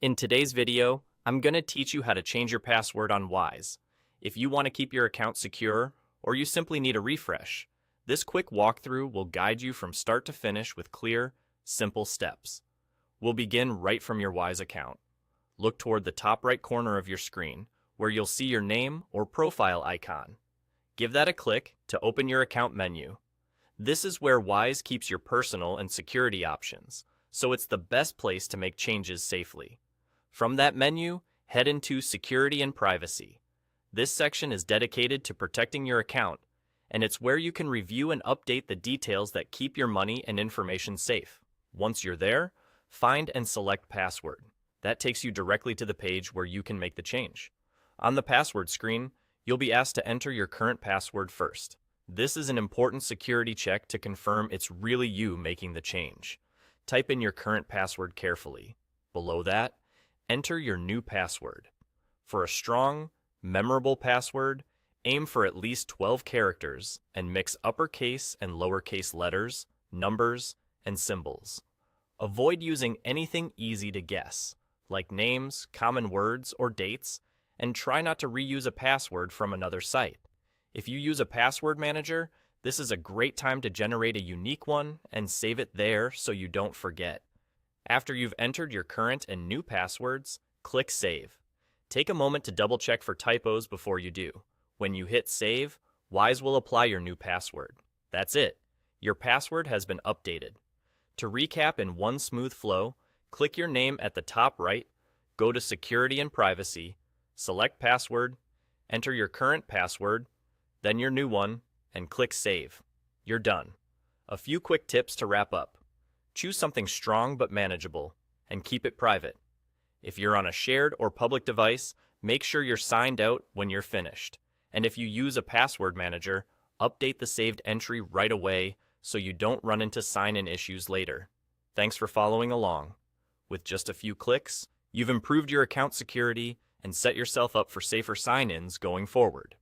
In today's video, I'm going to teach you how to change your password on Wise. If you want to keep your account secure, or you simply need a refresh, this quick walkthrough will guide you from start to finish with clear, simple steps. We'll begin right from your Wise account. Look toward the top right corner of your screen, where you'll see your name or profile icon. Give that a click to open your account menu. This is where Wise keeps your personal and security options, so it's the best place to make changes safely. From that menu, head into Security and Privacy. This section is dedicated to protecting your account, and it's where you can review and update the details that keep your money and information safe. Once you're there, find and select Password. That takes you directly to the page where you can make the change. On the password screen, you'll be asked to enter your current password first. This is an important security check to confirm it's really you making the change. Type in your current password carefully. Below that, enter your new password. For a strong, memorable password, aim for at least 12 characters and mix uppercase and lowercase letters, numbers, and symbols. Avoid using anything easy to guess, like names, common words, or dates, and try not to reuse a password from another site. If you use a password manager, this is a great time to generate a unique one and save it there so you don't forget. After you've entered your current and new passwords, click Save. Take a moment to double-check for typos before you do. When you hit Save, Wise will apply your new password. That's it. Your password has been updated. To recap in one smooth flow, click your name at the top right, go to Security and Privacy, select Password, enter your current password, then your new one, and click Save. You're done. A few quick tips to wrap up. Choose something strong but manageable, and keep it private. If you're on a shared or public device, make sure you're signed out when you're finished. And if you use a password manager, update the saved entry right away so you don't run into sign-in issues later. Thanks for following along. With just a few clicks, you've improved your account security and set yourself up for safer sign-ins going forward.